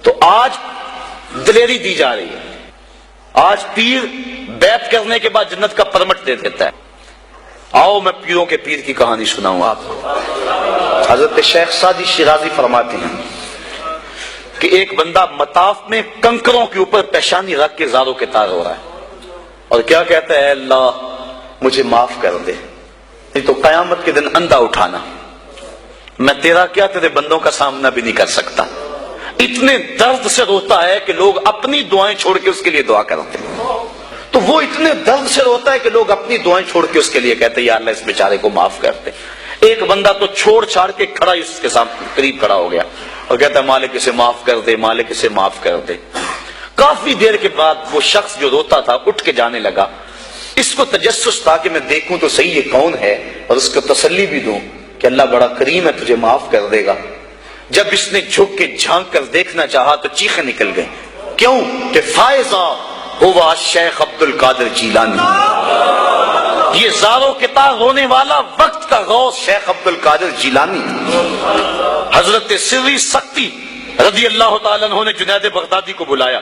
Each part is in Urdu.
تو آج دلیری دی جا رہی ہے. آج پیر بیعت کرنے کے بعد جنت کا پرمٹ دے دیتا ہے. آؤ میں پیروں کے پیر کی کہانی سناؤں آپ کو. حضرت شیخ سعدی شیرازی فرماتے ہیں کہ ایک بندہ مطاف میں کنکروں کے اوپر پیشانی رکھ کے زاروں کے تار ہو رہا ہے اور کیا کہتا ہے, اللہ مجھے معاف کر دے, نہیں تو قیامت کے دن اندھا اٹھانا, میں تیرا کیا تیرے بندوں کا سامنا بھی نہیں کر سکتا. اتنے درد سے روتا ہے کہ لوگ اپنی دعائیں چھوڑ کے اس کے لیے دعا کرتے ہیں. تو وہ اتنے درد سے روتا ہے کہ لوگ اپنی دعائیں چھوڑ کے اس کے لیے کہتے ہیں یا اللہ اس بیچارے کو معاف کر دے. ایک بندہ تو چھوڑ چھاڑ کے کھڑا اس کے سامنے قریب کھڑا ہو گیا اور کہتا ہے مالک اسے معاف کر دے, مالک اسے معاف کر دے. کافی دیر کے بعد وہ شخص جو روتا تھا اٹھ کے جانے لگا. اس کو تجسس تھا کہ میں دیکھوں تو صحیح یہ کون ہے اور اس کو تسلی بھی دوں کہ اللہ بڑا کریم ہے, تجھے معاف کر دے گا. جب اس نے جھک کے جھانک کر دیکھنا چاہا تو چیخیں نکل گئیں. کیوں کہ فائزہ ہوا شیخ عبد القادر جیلانی, یہ زاروں کے تار ہونے والا وقت کا غوث شیخ عبد القادر جیلانی. حضرت سری سختی رضی اللہ تعالیٰ عنہ نے جنید بغدادی کو بلایا.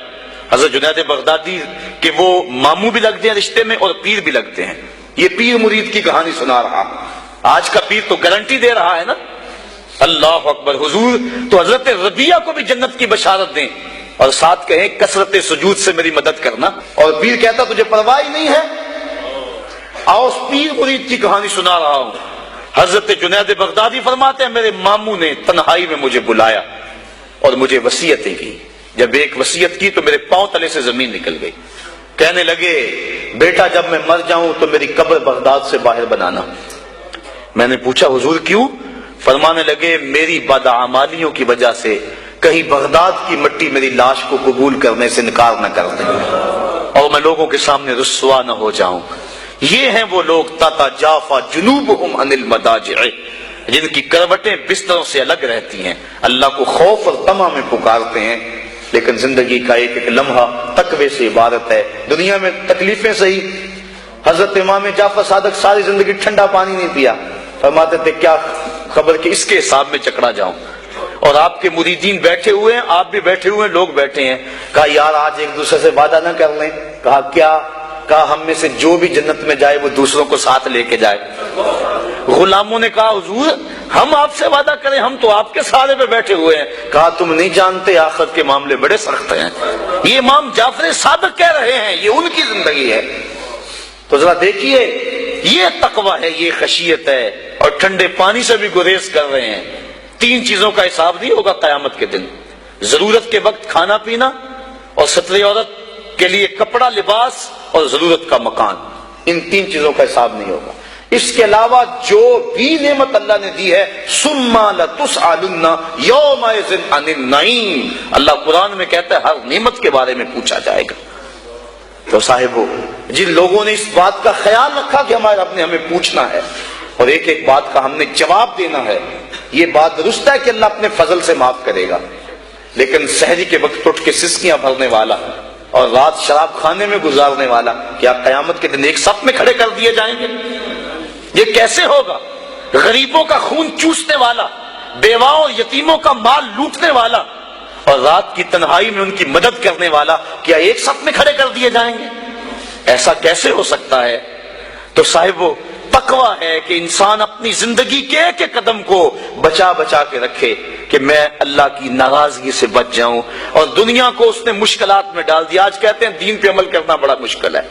حضرت جنید بغدادی کہ وہ ماموں بھی لگتے ہیں رشتے میں اور پیر بھی لگتے ہیں. یہ پیر مرید کی کہانی سنا رہا. آج کا پیر تو گارنٹی دے رہا ہے نا, اللہ اکبر. حضور تو حضرت ربیہ کو بھی جنت کی بشارت دیں اور ساتھ کہیں کثرت سجود سے میری مدد کرنا. اور پیر کہتا تجھے پرواہ ہی نہیں ہے. آؤ اس پیر مرید کی کہانی سنا رہا ہوں. حضرت جنید بغدادی فرماتے ہیں میرے ماموں نے تنہائی میں مجھے بلایا اور مجھے وصیتیں کی. جب ایک وصیت کی تو میرے پاؤں تلے سے زمین نکل گئی. کہنے لگے بیٹا جب میں مر جاؤں تو میری قبر بغداد سے باہر بنانا. میں نے پوچھا حضور کیوں؟ فرمانے لگے میری بدعمالیوں کی وجہ سے کہیں بغداد کی مٹی میری لاش کو قبول کرنے سے انکار نہ کر دے اور میں لوگوں کے سامنے رسوا نہ ہو جاؤں. یہ ہیں وہ لوگ تتجافا جنوبہم عن المضاجع, جن کی کروٹیں بستروں سے الگ رہتی ہیں, اللہ کو خوف اور طمع میں پکارتے ہیں, لیکن زندگی کا ایک ایک لمحہ تقوی سے عبارت ہے. دنیا میں تکلیفیں سہی. حضرت امام جعفر صادق ساری زندگی ٹھنڈا پانی نہیں پیا. فرماتے تھے کیا خبر کہ اس کے حساب میں چکڑا جاؤں. اور آپ کے مریدین بیٹھے ہوئے ہیں, آپ بھی بیٹھے ہوئے ہیں, لوگ بیٹھے ہیں. کہا یار آج ایک دوسرے سے وعدہ نہ کر لیں. کہا کیا؟ کہا ہم میں سے جو بھی جنت میں جائے وہ دوسروں کو ساتھ لے کے جائے. غلاموں نے کہا حضور ہم آپ سے وعدہ کریں, ہم تو آپ کے سہارے پہ بیٹھے ہوئے ہیں. کہا تم نہیں جانتے آخرت کے معاملے بڑے سخت ہیں. یہ امام جعفر صادق کہہ رہے ہیں, یہ ان کی زندگی ہے. تو ذرا دیکھیے یہ تقوی ہے, یہ خشیت ہے, اور ٹھنڈے پانی سے بھی گریز کر رہے ہیں. 3 چیزوں کا حساب نہیں ہوگا قیامت کے دن. ضرورت کے وقت کھانا پینا, اور ستر عورت کے لیے کپڑا لباس, اور ضرورت کا مکان. ان 3 چیزوں کا حساب نہیں ہوگا. اس کے علاوہ جو بھی نعمت اللہ نے دی ہے ثم لتسألن یومئذ عن النعیم, اللہ قرآن میں کہتا ہے ہر نعمت کے بارے میں پوچھا جائے گا. تو صاحبو جن لوگوں نے اس بات کا خیال رکھا کہ ہمارے رب نے ہمیں پوچھنا ہے اور ایک ایک بات کا ہم نے جواب دینا ہے, یہ بات درست ہے کہ اللہ اپنے فضل سے معاف کرے گا. لیکن سحری کے وقت اٹھ کے سسکیاں بھرنے والا اور رات شراب خانے میں گزارنے والا کیا قیامت کے دن ایک صف میں کھڑے کر دیے جائیں گے؟ یہ کیسے ہوگا؟ غریبوں کا خون چوسنے والا, بیواؤں اور یتیموں کا مال لوٹنے والا اور رات کی تنہائی میں ان کی مدد کرنے والا کیا ایک صف میں کھڑے کر دیے جائیں گے؟ ایسا کیسے ہو سکتا ہے؟ تو صاحبو تقویٰ ہے کہ انسان اپنی زندگی کے ایک ایک قدم کو بچا بچا کے رکھے کہ میں اللہ کی ناراضگی سے بچ جاؤں. اور دنیا کو اس نے مشکلات میں ڈال دیا. آج کہتے ہیں دین پہ عمل کرنا بڑا مشکل ہے.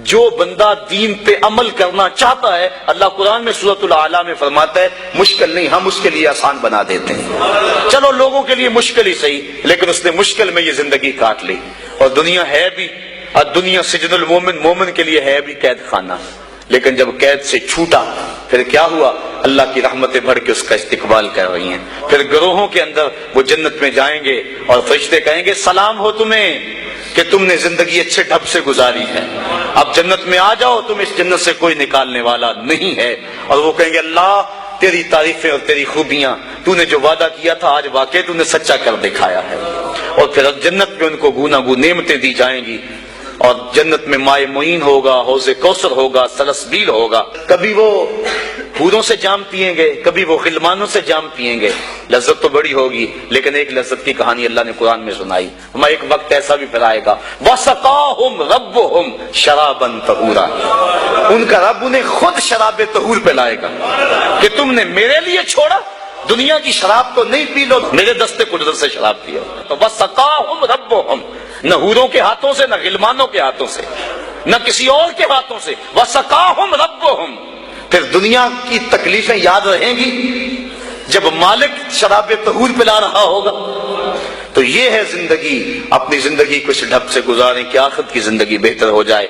جو بندہ دین پہ عمل کرنا چاہتا ہے اللہ قرآن میں سورۃ الاعلیٰ میں فرماتا ہے مشکل نہیں, ہم اس کے لیے آسان بنا دیتے ہیں. چلو لوگوں کے لیے مشکل ہی صحیح, لیکن اس نے مشکل میں یہ زندگی کاٹ لی. اور دنیا ہے بھی, دنیا سجن المومن, مومن کے لیے ہے بھی قید خانہ. لیکن جب قید سے چھوٹا پھر کیا ہوا؟ اللہ کی رحمتیں بڑھ کے اس کا استقبال کر رہی ہیں. پھر گروہوں کے اندر وہ جنت میں جائیں گے اور فرشتے کہیں گے سلام ہو تمہیں کہ تم نے زندگی اچھے ڈھب سے گزاری ہے, اب جنت میں آ جاؤ, تم اس جنت سے کوئی نکالنے والا نہیں ہے. اور وہ کہیں گے اللہ تیری تعریفیں اور تیری خوبیاں, تو نے جو وعدہ کیا تھا آج واقعی تو نے سچا کر دکھایا ہے. اور پھر جنت میں ان کو گوناگو نعمتیں دی جائیں گی, اور جنت میں مائے معین ہوگا, حوض کوثر ہوگا, سلسبیل ہوگا. کبھی وہ پھولوں سے جام پیئیں گے، کبھی وہ غلمانوں سے جام پیئیں گے، لذت تو بڑی ہوگی، لیکن ایک لذت کی کہانی اللہ نے قرآن میں سنائی، ہمیں ایک وقت ایسا بھی پھر آئے گا وَسَقَاهُمْ رَبُّهُمْ شَرَابًا طَهُورًا، ان کا رب انہیں خود شراب طہور پلائے گا کہ تم نے میرے لیے چھوڑا، دنیا کی شراب تو نہیں پی لو، میرے دستے قدرت سے شراب پیو۔ تو وَسَقَاهُمْ رَبُّهُمْ، نہ حوروں کے ہاتھوں سے، نہ غلمانوں کے ہاتھوں سے، نہ کسی اور کے ہاتھوں سے، وَسَقَاهُمْ رَبُّهُمْ۔ پھر دنیا کی تکلیفیں یاد رہیں گی جب مالک شراب طہور پلا رہا ہوگا۔ تو یہ ہے زندگی، اپنی زندگی کو اس ڈھب سے گزاریں کہ آخرت کی زندگی بہتر ہو جائے۔